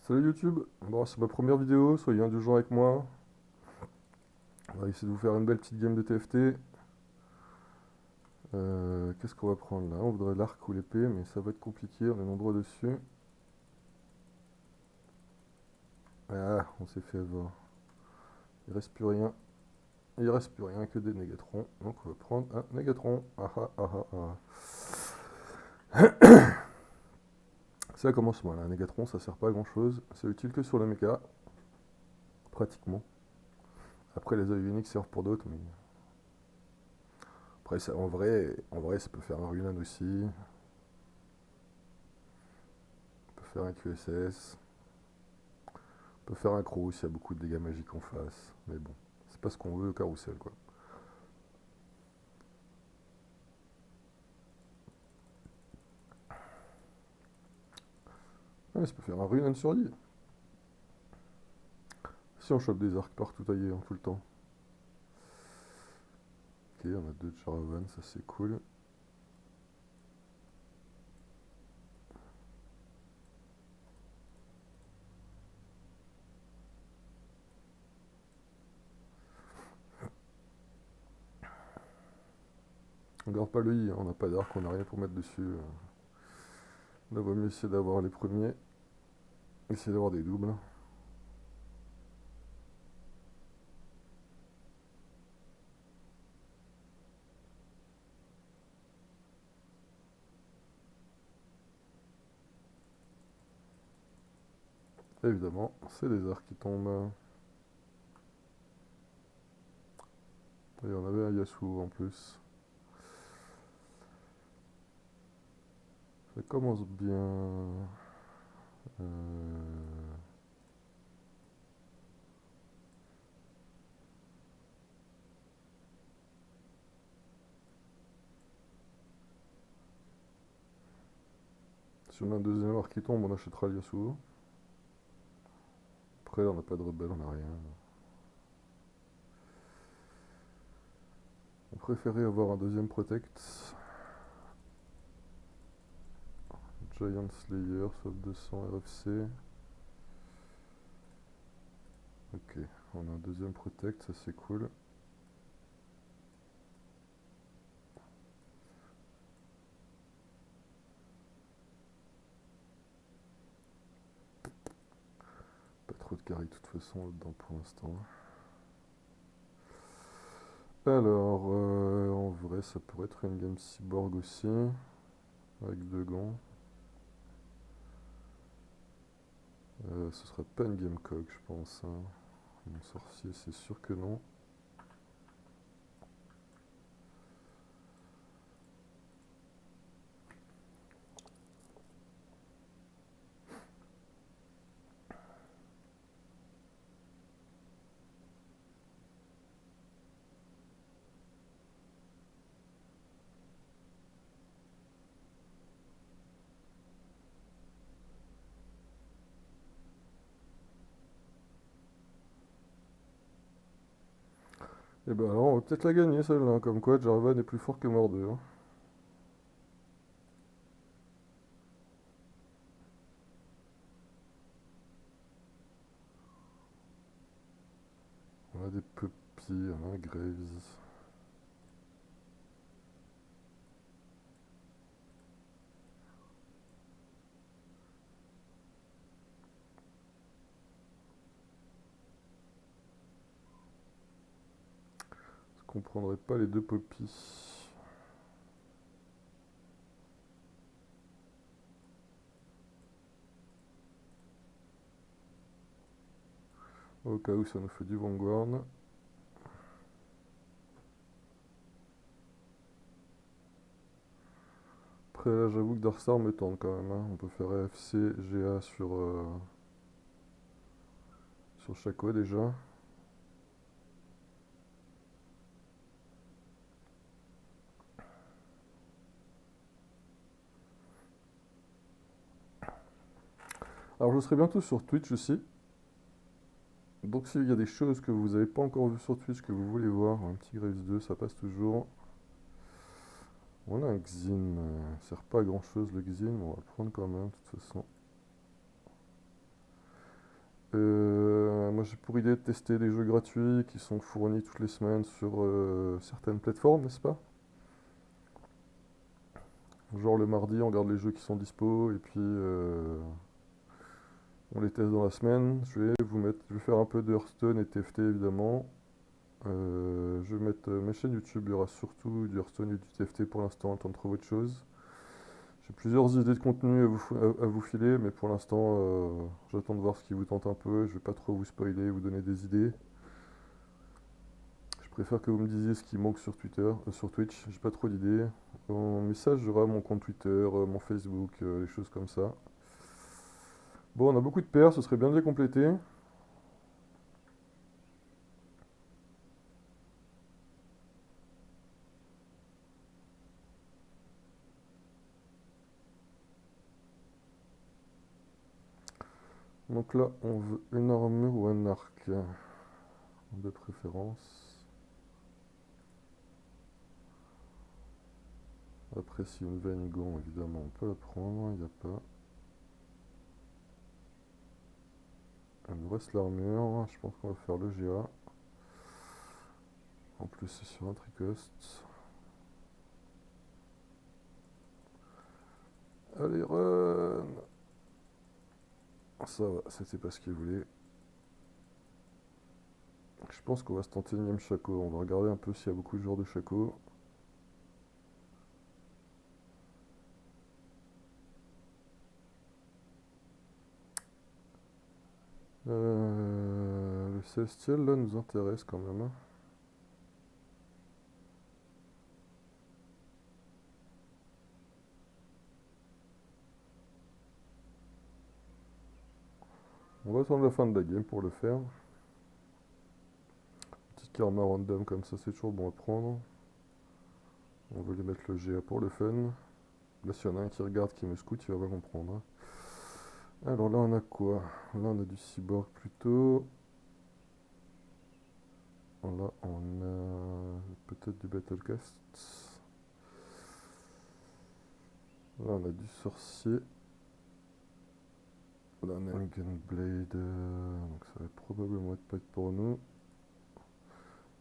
Salut YouTube, bon c'est ma première vidéo, soyez indulgents avec moi. On va essayer de vous faire une belle petite game de TFT. Qu'est-ce qu'on va prendre là? On voudrait l'arc ou l'épée, mais ça va être compliqué, on est nombreux dessus. Ah, on s'est fait avoir. Il reste plus rien. Il reste plus rien que des négatrons. Donc on va prendre un négatron. Ah ah ah ah ah. Ça commence mal, un négatron ça sert pas à grand chose. C'est utile que sur le mecha, pratiquement. Après les œils uniques servent pour d'autres, mais. Après en vrai ça peut faire un Runan aussi. On peut faire un QSS. On peut faire un crow s'il y a beaucoup de dégâts magiques en face. Mais bon, c'est pas ce qu'on veut au carrousel quoi. Ah, mais ça peut faire un Runan sur 10. Si on chope des arcs partout taillés tout le temps. Ok, on a deux Charavan, ça c'est cool. On garde pas le I, hein, on n'a pas d'arc, on n'a rien pour mettre dessus. Là, vaut mieux essayer d'avoir les premiers. Essayer d'avoir des doubles. Évidemment, c'est des arcs qui tombent. Et on avait un Yasuo en plus. Ça commence bien. Euh, Si on a un deuxième arc qui tombe, on achètera le Yasuo. Après, on n'a pas de rebelle, on n'a rien. On préférait avoir un deuxième Protect. Giant Slayer, sauf 200 RFC. Ok, on a un deuxième Protect, ça c'est cool. Pas trop de carry de toute façon là-dedans pour l'instant. Alors, en vrai, ça pourrait être une game cyborg aussi, avec deux gants. Ce serait pas une game coq, je pense, hein. Mon sorcier, c'est sûr que non. Et ben alors, on va peut-être la gagner celle-là, hein, comme quoi Jarvan est plus fort que Mordeux, hein. On a des puppies, on a un Graves. Je comprendrais pas les deux poppies. Au cas où ça nous fait du Vanguard. Après, là, j'avoue que Darstar me tente quand même, hein. On peut faire AFC, GA sur Shaco déjà. Alors, je serai bientôt sur Twitch aussi. Donc, s'il y a des choses que vous n'avez pas encore vues sur Twitch, que vous voulez voir, un petit Graves 2, ça passe toujours. On a un Xin, ça sert pas à grand chose le Xin, mais on va le prendre quand même, de toute façon. Moi j'ai pour idée de tester des jeux gratuits qui sont fournis toutes les semaines sur certaines plateformes, n'est-ce pas? Genre le mardi, on regarde les jeux qui sont dispo et puis on les teste dans la semaine. Je vais faire un peu de Hearthstone et TFT évidemment. Je vais mettre mes chaînes YouTube, il y aura surtout du Hearthstone et du TFT pour l'instant, en train de trouver autre chose. J'ai plusieurs idées de contenu à vous filer, mais pour l'instant, j'attends de voir ce qui vous tente un peu. Je vais pas trop vous spoiler, vous donner des idées. Je préfère que vous me disiez ce qui manque sur Twitter, sur Twitch. J'ai pas trop d'idées. En message, j'aurai mon compte Twitter, mon Facebook, les choses comme ça. Bon, on a beaucoup de paires, ce serait bien de les compléter. Donc là, on veut une armure ou un arc de préférence. Après, si une Vaingon, évidemment, on peut la prendre, il n'y a pas. Il nous reste l'armure, je pense qu'on va faire le GA. En plus, c'est sur un tricoste. Allez, run! Ça va, c'était pas ce qu'il voulait. Je pense qu'on va se tenter une Shaco. On va regarder un peu s'il y a beaucoup de joueurs de Shaco. Le Célestial là nous intéresse quand même, hein. On va attendre la fin de la game pour le faire. Petite karma random comme ça, c'est toujours bon à prendre. On va lui mettre le GA pour le fun. Là, s'il y en a un qui regarde, qui me scout, il va pas comprendre, hein. Alors là, on a quoi? Là, on a du cyborg plutôt. Là, on a peut-être du battlecast. Là, on a du sorcier. Là, on a une gunblade. Donc, ça va probablement pas être pour nous.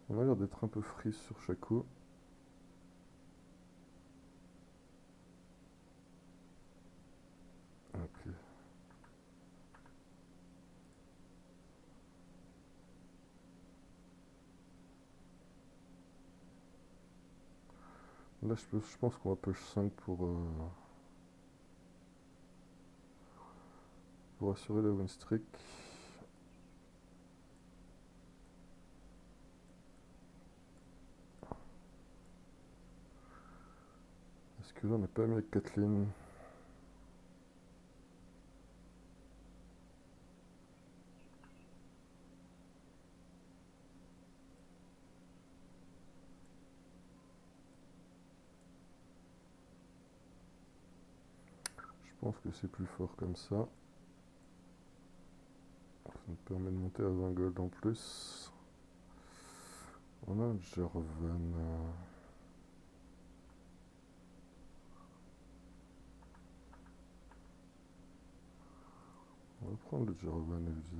On a l'air d'être un peu free sur Shaco. Ok. Là, je pense qu'on va push 5 pour assurer la win streak. Est-ce que là, on n'a pas mis avec Kathleen? Je pense que c'est plus fort comme ça. Ça nous permet de monter à 20 gold en plus. On a un Jarvan. On va prendre le Jarvan FZ.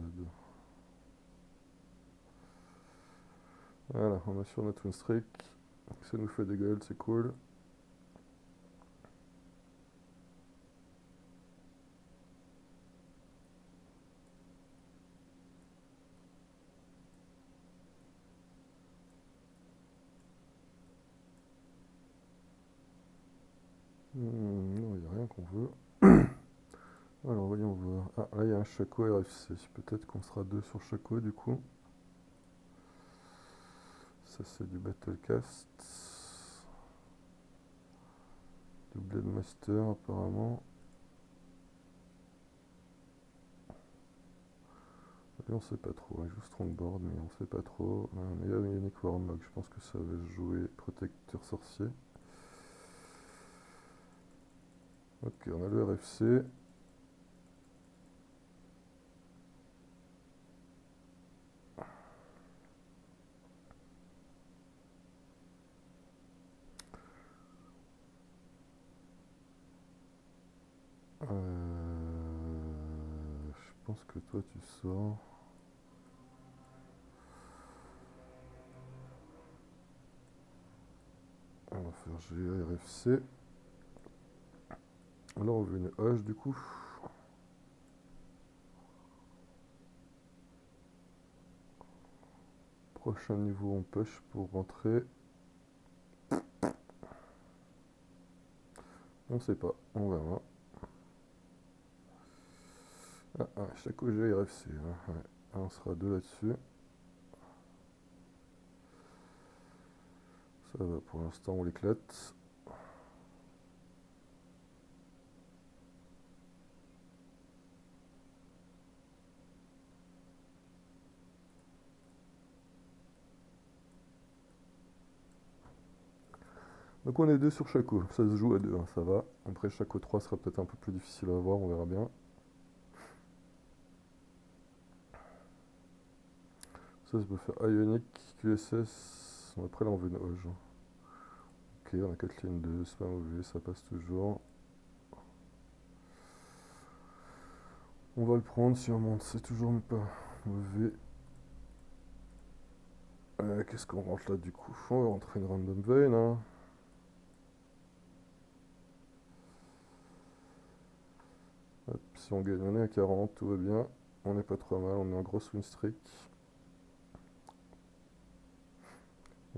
Voilà, on est sur notre win streak. Ça nous fait des golds, c'est cool. Non, il n'y a rien qu'on veut. Alors, voyons voir. Ah, là, il y a un Shaco RFC. Peut-être qu'on sera deux sur Shaco, du coup. Ça, c'est du Battlecast. Du Blade Master, apparemment. Et on sait pas trop. Il joue Strongboard, mais on sait pas trop. Il y a Unique Warmog. Je pense que ça va jouer Protecteur Sorcier. Ok, on a le RFC. Je pense que toi tu sors. On va faire GA, RFC. Là on veut une H du coup. Prochain niveau on push pour rentrer. On sait pas, on verra. Chaque OG RFC. Hein, ouais. On sera deux là-dessus. Ça va, pour l'instant on l'éclate. Donc on est deux sur Chaco, ça se joue à deux, hein, ça va. Après Chaco 3 sera peut-être un peu plus difficile à avoir, on verra bien. Ça peut faire Ionic, QSS. Après là on veut une Hoge. Ok, on a 4 lignes 2, c'est pas mauvais, ça passe toujours. On va le prendre si on monte, c'est toujours pas mauvais. Qu'est-ce qu'on rentre là du coup? On va rentrer une random vein. Hein. Hop, si on gagne, on est à 40, tout va bien. On n'est pas trop mal, on est en grosse win streak.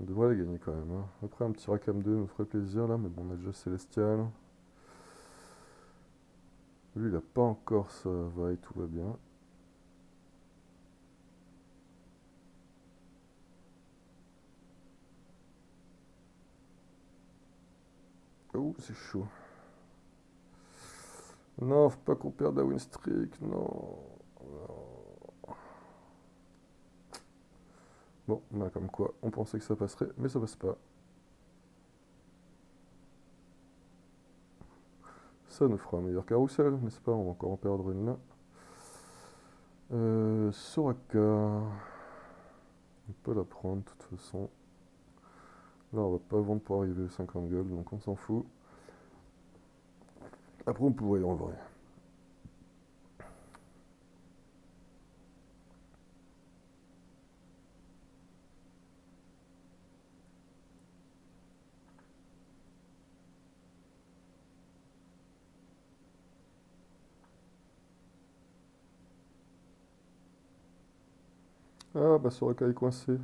On devrait les gagner quand même. Hein. Après un petit Rakam 2 nous ferait plaisir là, mais bon on a déjà Célestial. Lui il a pas encore ça va et tout va bien. Oh c'est chaud. Non, faut pas qu'on perde la win streak, non. Non. Bon, bah comme quoi, on pensait que ça passerait, mais ça passe pas. Ça nous fera un meilleur carrousel, n'est-ce pas? On va encore en perdre une là. Soraka. On peut la prendre de toute façon. Là, on va pas vendre pour arriver à 50 gold, donc on s'en fout. Après, on pourrait en vrai. Ah, bah Soraka est coincé.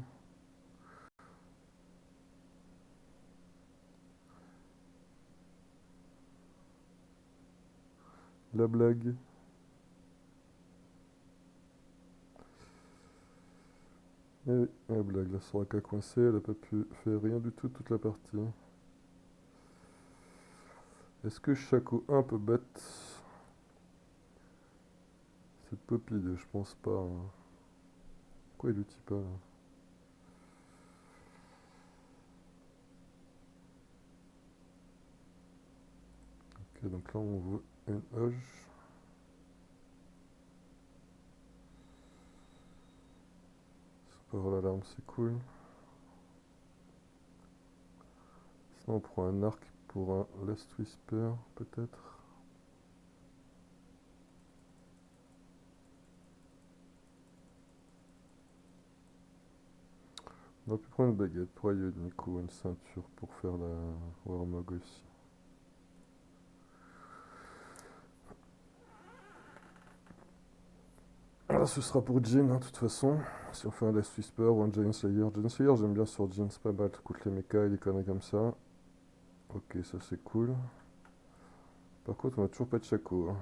La blague. Eh oui, la blague, la Soraka coincée, elle a pas pu faire rien du tout toute la partie. Est-ce que Shaco 1 peut battre cette Popide? Je pense pas. Hein. Pourquoi il l'utilise pas là? Ok, donc là on veut une Hoge. Par l'alarme, c'est cool. Sinon on prend un arc pour un Last Whisper, peut-être. On aurait pu prendre une baguette pour Ionic ou une ceinture pour faire la Warmog aussi. Là, ce sera pour Jin, hein, de toute façon. Si on fait un Last Whisper ou un Giant Slayer. Giant Slayer, j'aime bien sur Jin, c'est pas mal. Coûte les mechas et des conneries comme ça. Ok, ça c'est cool. Par contre, on a toujours pas de Shaco. Hein.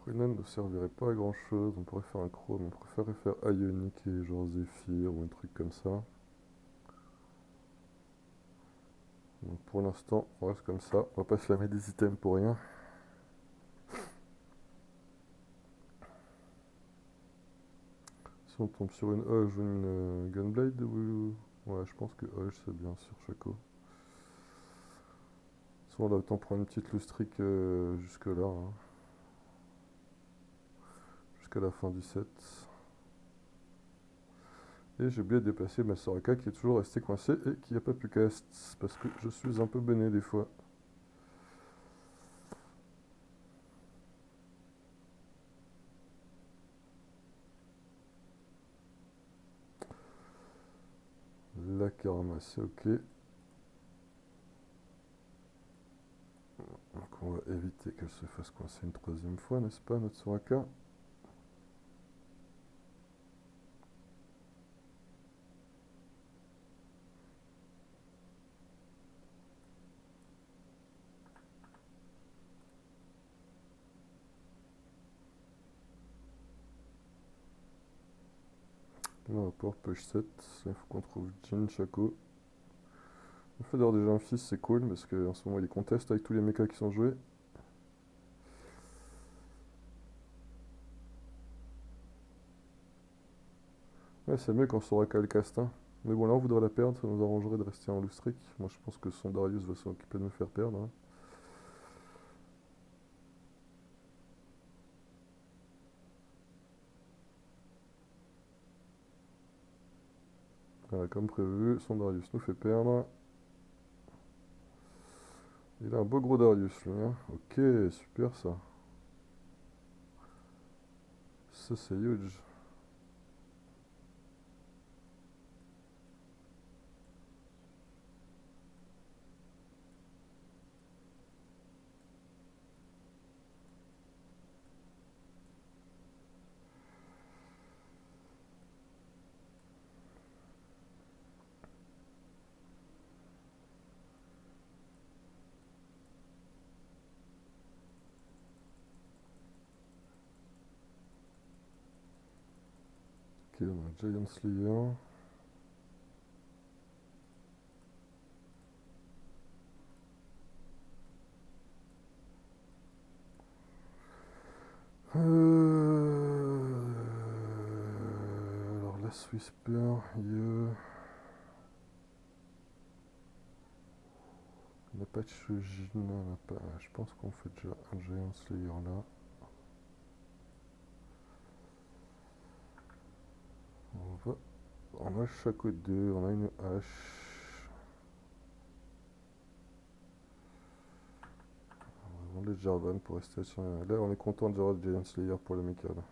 Renan ne servirait pas à grand chose. On pourrait faire un Chrome. On préférerait faire Ionic et genre Zephyr ou un truc comme ça. Donc pour l'instant, on reste comme ça. On va pas se la mettre des items pour rien. Si on tombe sur une Hoge ou une Gunblade, ou... ouais, je pense que Hoge c'est bien sur Shaco. Soit on a autant prendre une petite lustrique jusque là, hein. Jusqu'à la fin du set. Et j'ai oublié de déplacer ma Soraka qui est toujours restée coincée et qui n'a pas pu cast. Parce que je suis un peu bené des fois. La Karma, c'est ok. Donc on va éviter qu'elle se fasse coincer une troisième fois, n'est-ce pas, notre Soraka? Là, on va pouvoir push 7. Il faut qu'on trouve Jin, Shaco. Le fait d'avoir déjà un fils, c'est cool parce qu'en ce moment il est contest avec tous les mechas qui sont joués. Ouais, c'est mieux quand Soraka le cast, hein. Mais bon, là on voudrait la perdre, ça nous arrangerait de rester en Lustric. Moi je pense que son Darius va s'occuper de me faire perdre, hein. Voilà, comme prévu, son Darius nous fait perdre. Il a un beau gros Darius lui, hein. Ok, super ça. Ça c'est huge. Ok, on a Giant Slayer. Alors la Whisper, il n'y a pas de Shujin, on a pas. Je pense qu'on fait déjà un Giant Slayer là. On va. On a chaque 2, on a une hache. On va vendre les Jarvan pour rester sur. Là, on est content de avoir le Giant Slayer pour le Mika là.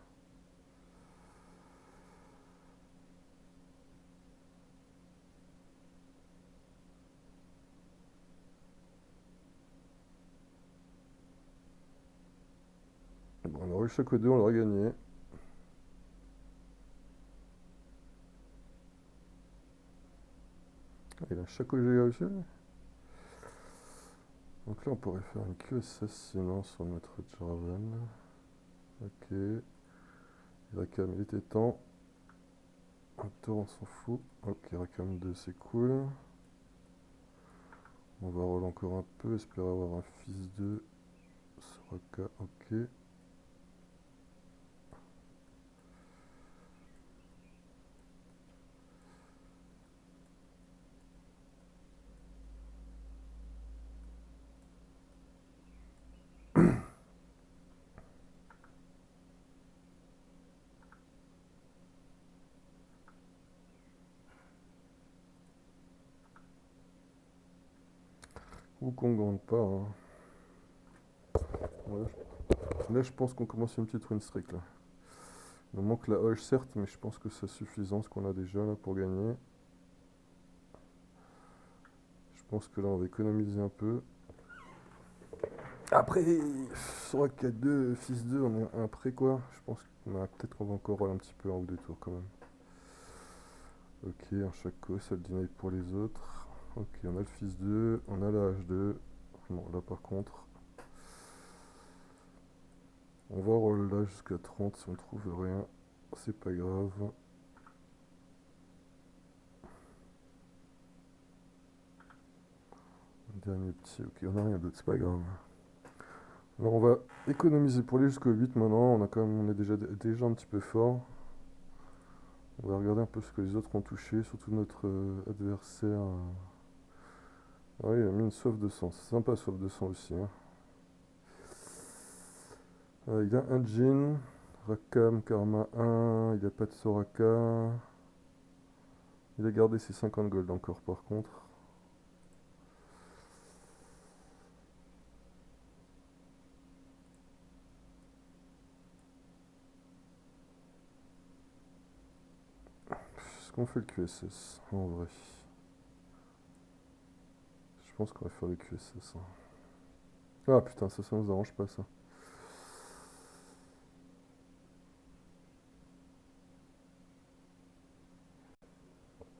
Bon, on aurait eu chaque 2, on l'aurait gagné. Ah, il a chaque GA aussi. Donc là, on pourrait faire une QSS sinon sur notre Jarvan. Ok. Rakam, il était temps. Un tour, on s'en fout. Ok, Rakam 2, c'est cool. On va roll encore un peu, espérer avoir un fils de Soraka. Ok. Ou qu'on gagne pas, hein. Ouais, là, je pense qu'on commence une petite win streak là. Il nous manque la hoche certes, mais je pense que c'est suffisant ce qu'on a déjà là pour gagner. Je pense que là on va économiser un peu. Après, Soraka 2, fils 2, on est après quoi. Je pense qu'on a peut-être qu'on va encore roll un petit peu un ou deux tours quand même. Ok, un chaco, ça le deny pour les autres. Ok, on a le fils 2, on a la H2. Bon, là par contre, on va roll là jusqu'à 30 si on trouve rien. C'est pas grave. Dernier petit, ok, on a rien d'autre, c'est pas grave. Alors on va économiser pour aller jusqu'au 8 maintenant. On est déjà un petit peu fort. On va regarder un peu ce que les autres ont touché, surtout notre adversaire. Ah oui, il a mis une sauve de sang. C'est sympa, sauve de sang aussi, hein. Il a un Jin, Rakam, Karma 1, il n'y a pas de Soraka. Il a gardé ses 50 gold encore par contre. Est-ce qu'on fait le QSS en vrai? Je pense qu'on va faire le QSS. Hein. Ah putain, ça nous arrange pas ça.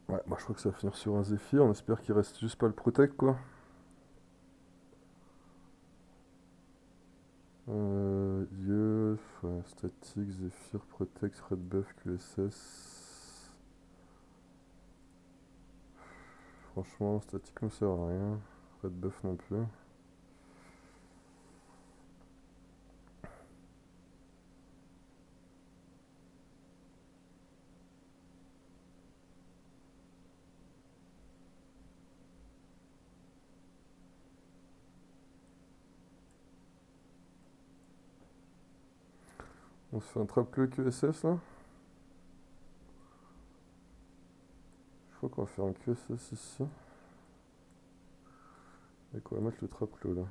Ouais, moi je crois que ça va finir sur un Zephyr. On espère qu'il reste juste pas le Protect quoi. Ouais, statique, Zephyr, Protect, Red Buff, QSS. Franchement, statique ne sert à rien. Red Buff non plus. On se fait un trap-queue QSS là. Je crois qu'on va faire un QSS ici. Et qu'on va mettre le trap-queue là.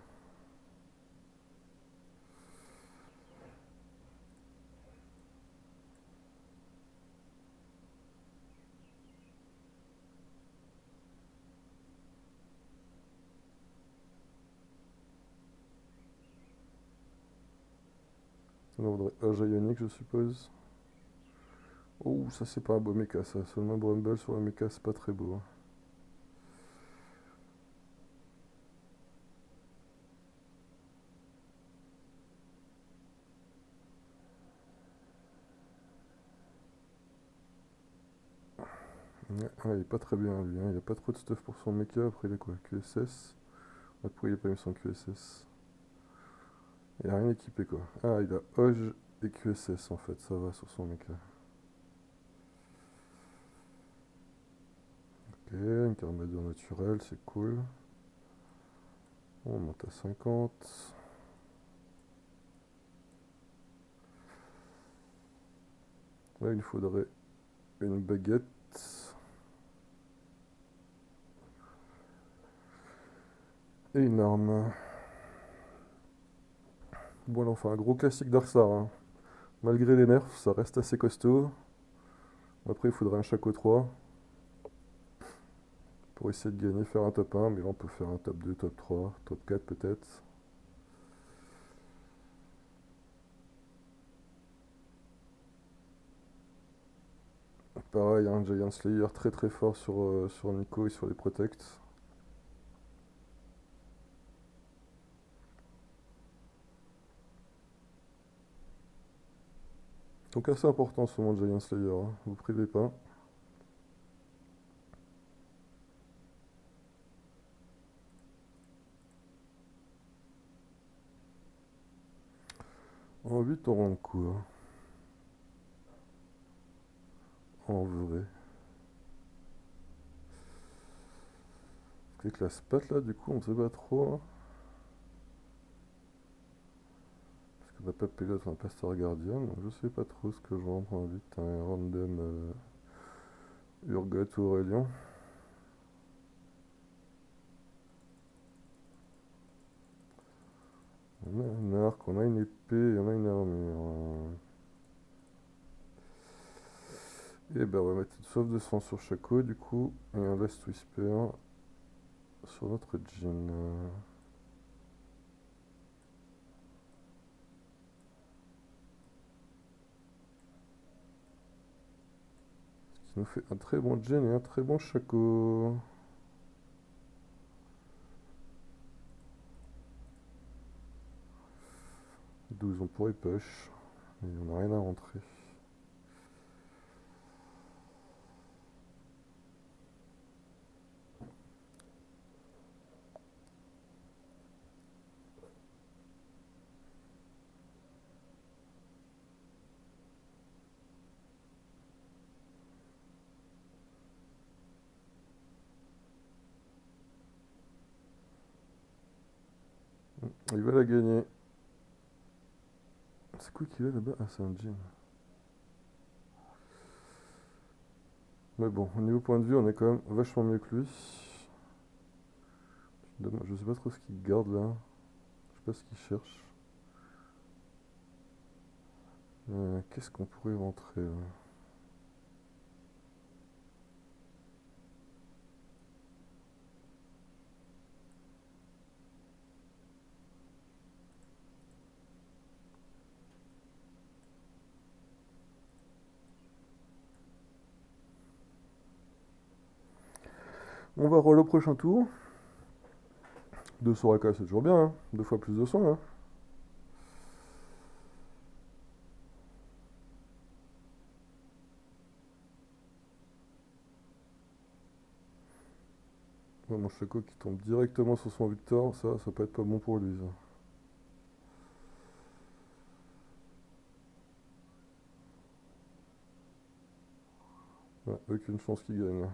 Là on voudrait Age Ionique je suppose. Oh, ça c'est pas un beau mecha ça. Seulement Brumble sur le mecha c'est pas très beau. Hein. Ouais, il est pas très bien lui. Hein. Il a pas trop de stuff pour son mecha. Après il a quoi? QSS. Ouais, pourquoi il a pas mis son QSS? Il a rien équipé quoi. Ah, il a Oj et QSS en fait. Ça va sur son mecha. Ok, une Carmageddon naturelle, c'est cool. On monte à 50. Là, il nous faudrait une baguette. Et une arme. Bon, là, on fait un gros classique d'Arsar. Hein. Malgré les nerfs, ça reste assez costaud. Après, il faudrait un Chaco 3 pour essayer de gagner, faire un top 1. Mais là, on peut faire un top 2, top 3, top 4 peut-être. Pareil, un Giant Slayer très très fort sur Nico et sur les Protects. Donc assez important ce moment de Giant Slayer, hein. Vous privez pas. En 8 on rentre quoi? En vrai. Avec la spat là, du coup, on sait pas trop. Hein. Parce qu'on n'a pas pilote, on n'a pas Star Guardian, donc je sais pas trop ce que je rentre en 8. Un random Urgot ou Aurélien. On a un arc, on a une épée, et on a une armure. Et ben on va mettre une sauve de sang sur Chaco du coup, et un Last Whisper sur notre jean. Ce qui nous fait un très bon jean et un très bon Chaco. 12 on pourrait push, mais on n'a rien à rentrer. Il va la gagner. C'est quoi qu'il a là-bas? Ah, c'est un jean. Mais bon, au niveau point de vue, on est quand même vachement mieux que lui. Je sais pas trop ce qu'il garde là. Je sais pas ce qu'il cherche. Qu'est-ce qu'on pourrait rentrer là? On va roll au prochain tour. 200 AK, c'est toujours bien, hein. 2 fois plus de 100, hein. Ouais, mon Chaco qui tombe directement sur son Victor, ça peut être pas bon pour lui, ça. Ouais, aucune chance qu'il gagne.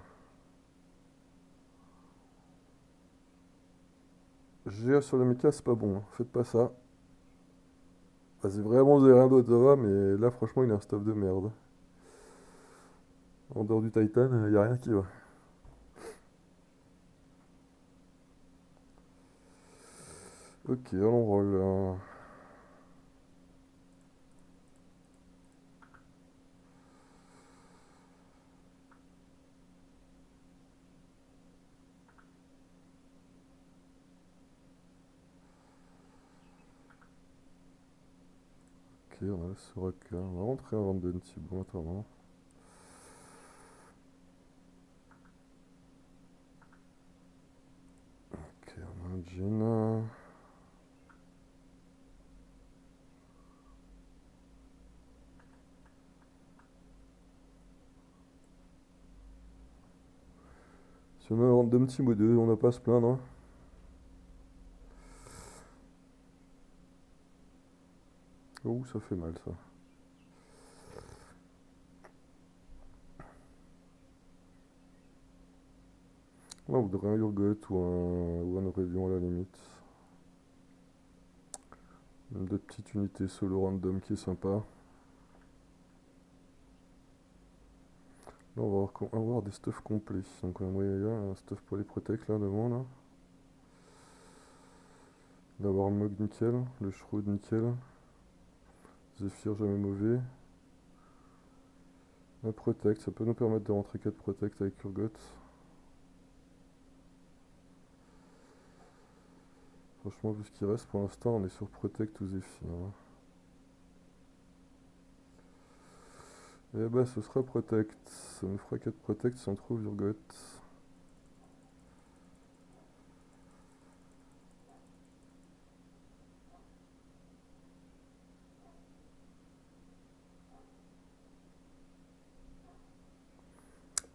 GA sur le Mika, c'est pas bon, hein. Faites pas ça. Ah, c'est vraiment, vous avez rien d'autre, ça va, mais là, franchement, il a un stuff de merde. En dehors du Titan, y a rien qui va. Ok, allons roll. Ok, on a le Soraka. On va rentrer un random bon, attends. Ok, on a un Jin. Si on a un random team ou deux, on n'a pas à se plaindre, hein. Ouh, ça fait mal, ça. Là, on voudrait un Urgot ou un Aurelion à la limite. Une de petites unités solo random qui est sympa. Là, on va avoir des stuffs complets. Donc, on aimerait un stuff pour les protects là devant là. D'avoir le Mog nickel, le Shroud nickel. Zephyr jamais mauvais. Un protect, ça peut nous permettre de rentrer 4 protects avec Urgot. Franchement, vu ce qui reste pour l'instant, on est sur protect ou Zephyr, hein. Et bah, ce sera protect. Ça nous fera 4 protects si on trouve Urgot.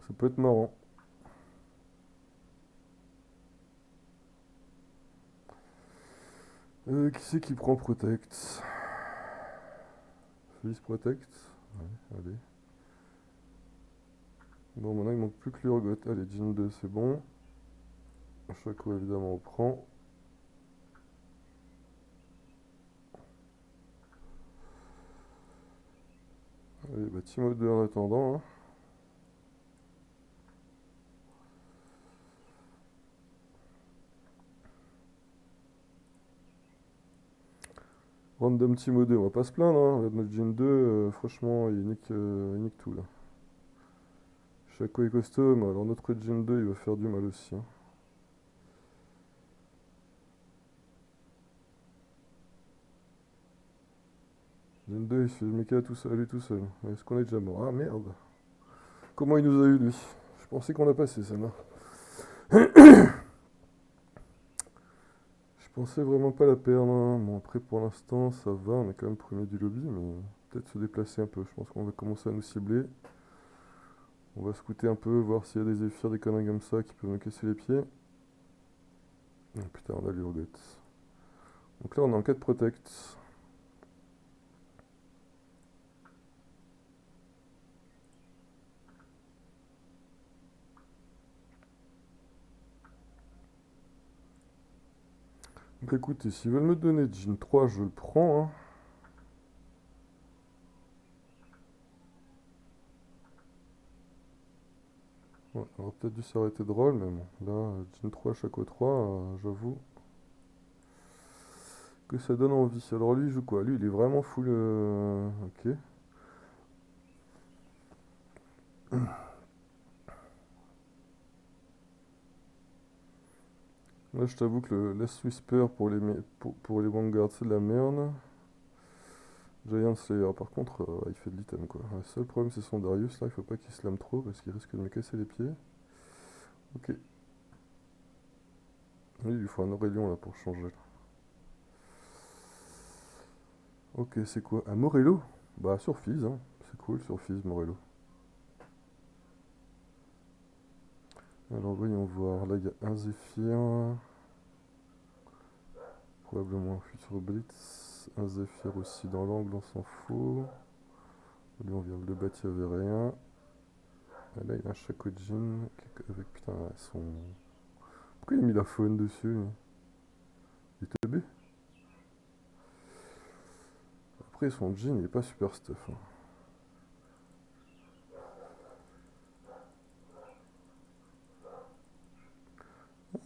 Ça peut être marrant. Qui c'est qui prend protect? Felice protect? Ouais, allez. Bon, maintenant il manque plus que l'Urgot. Allez, Jin 2, c'est bon. Chaco, évidemment, on prend. Allez, bah, Timo 2 en attendant, hein. Random Timo 2, on va pas se plaindre, hein. Notre Jin 2, franchement, il nique tout là. Chaco est costaud, mais alors notre Jin 2, il va faire du mal aussi, hein. Jin 2, il fait le méca tout seul, lui tout seul. Est-ce qu'on est déjà mort? Ah merde. Comment il nous a eu lui? Je pensais qu'on a passé celle-là. Je pensais vraiment pas la perdre, hein. Bon, après pour l'instant, ça va, on est quand même premier du lobby, mais peut-être se déplacer un peu. Je pense qu'on va commencer à nous cibler. On va scouter un peu, voir s'il y a des zéphyrs, des conneries comme ça qui peuvent nous casser les pieds. Oh, putain, on a l'Urgot. Donc là, on est en 4 protect. Donc écoutez, s'ils veulent me donner Jin 3, je le prends, hein. Ouais, on aurait peut-être dû s'arrêter de roll, mais bon. Là, Djinn 3, Chaco 3, j'avoue que ça donne envie. Alors lui, il joue quoi? Lui, il est vraiment full. Ok. Là, je t'avoue que le Last Whisper pour les Vanguards, c'est de la merde. Giant Slayer, par contre, il fait de l'item quoi. Le seul problème, c'est son Darius là. Il faut pas qu'il slame trop parce qu'il risque de me casser les pieds. Ok. Lui, il lui faut un Aurelion là pour changer. Ok, c'est quoi? Un Morello? Bah, sur Fizz, hein. C'est cool, sur Fizz, Morello. Alors, voyons voir. Là, il y a un Zephyr. Probablement un futur Blitz. Un Zephyr aussi dans l'angle, on s'en fout. Lui, on vient de le battre, il n'y avait rien. Et là, il a un Shakojin avec putain son. Pourquoi il a mis la faune dessus lui? Il est teubé. Après, son jean, il est pas super stuff, hein.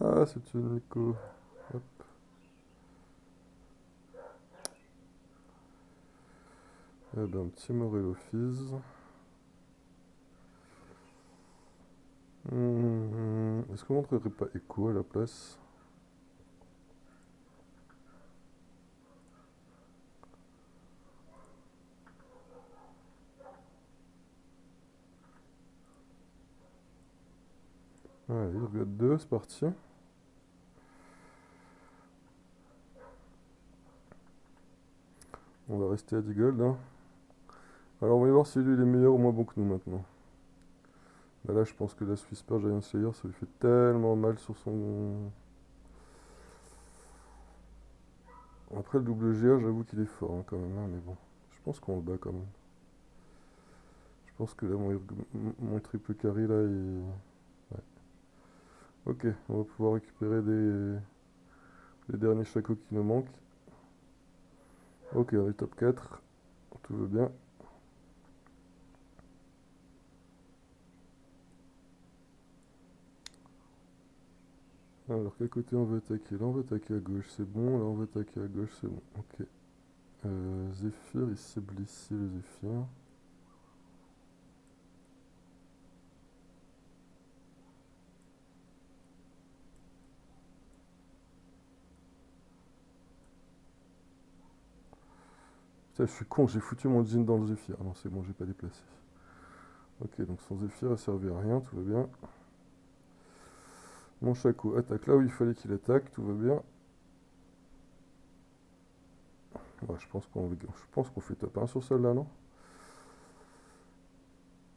Ah, c'est une Nico. Hop. Eh ben, un petit Morello Fizz. Est-ce qu'on montrerait pas Echo à la place? Allez, il regarde 2, c'est parti. On va rester à 10 gold, hein. Alors, on va voir si lui il est meilleur ou moins bon que nous maintenant. Bah là, je pense que la Swiss Per Giant Slayer, ça lui fait tellement mal sur son. Après, le double GA, j'avoue qu'il est fort hein, quand même, hein, mais bon. Je pense qu'on le bat quand même. Je pense que là, mon triple carry, là, il. Ouais. Ok, on va pouvoir récupérer les derniers chacos qui nous manquent. Ok, on est top 4. Tout va bien. Alors, quel côté on veut attaquer? Là, on va attaquer à gauche, c'est bon. Là, on va attaquer à gauche, c'est bon. Ok. Zephyr, il cible ici le Zephyr. Putain, je suis con, j'ai foutu mon jean dans le Zephyr. Ah non, c'est bon, j'ai pas déplacé. Ok, donc son Zephyr a servi à rien, tout va bien. Mon Chaco attaque là où il fallait qu'il attaque, tout va bien. Ouais, je pense qu'on fait top 1 sur celle-là, non?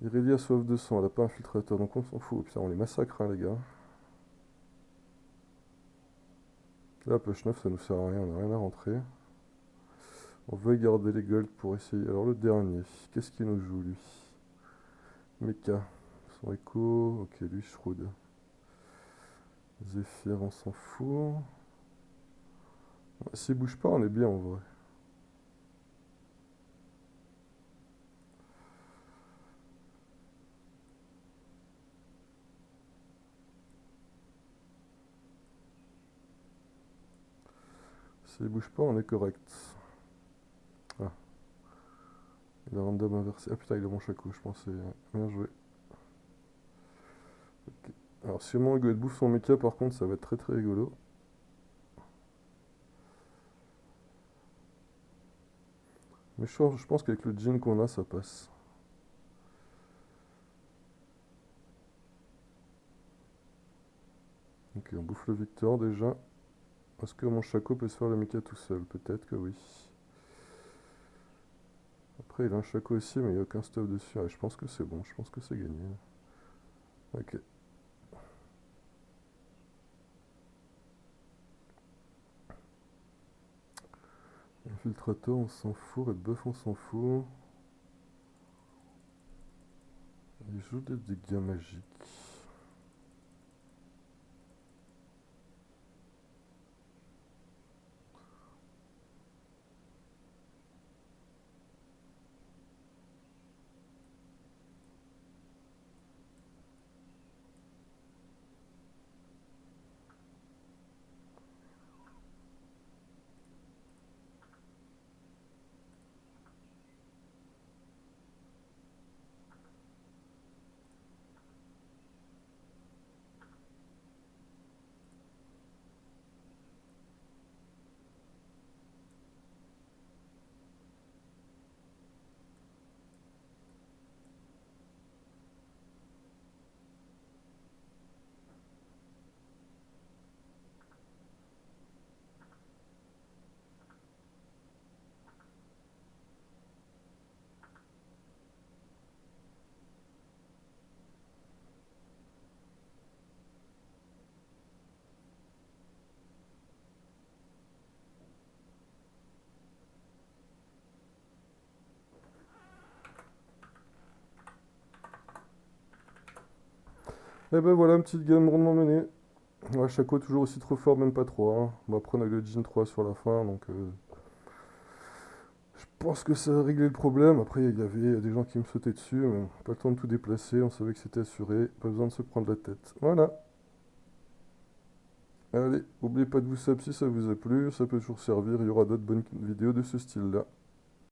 Irelia soif de sang, elle a pas infiltrateur, donc on s'en fout. Putain, on les massacre, hein, les gars. Là, push 9, ça nous sert à rien, on a rien à rentrer. On va garder les golds pour essayer. Alors, le dernier, qu'est-ce qu'il nous joue, lui? Mecha. Son écho, ok, lui, Shroud. Zephyr, on s'en fout. S'il bouge pas, on est bien en vrai. S'il bouge pas, on est correct. Ah, il a random inversé. Ah putain, il a mon Chaco, je pensais. Bien joué. Ok. Alors, si mon Hugo bouffe son mecha, par contre, ça va être très très rigolo. Mais je pense qu'avec le jean qu'on a, ça passe. Ok, on bouffe le Victor déjà. Est-ce que mon Chaco peut se faire le mecha tout seul? Peut-être que oui. Après, il a un Chaco aussi, mais il n'y a aucun stuff dessus. Ouais, je pense que c'est bon, je pense que c'est gagné. Ok. Infiltrator, on s'en fout. Red Buff, on s'en fout. Il joue des dégâts magiques. Et ben voilà, une petite game rondement menée. Ouais, Chaco toujours aussi trop fort, même pas trop, hein. Bon, après on a eu le Jin 3 sur la fin, donc je pense que ça a réglé le problème. Après il y avait des gens qui me sautaient dessus, mais pas le temps de tout déplacer, on savait que c'était assuré, pas besoin de se prendre la tête. Voilà. Allez, n'oubliez pas de vous sub si ça vous a plu, ça peut toujours servir, il y aura d'autres bonnes vidéos de ce style-là.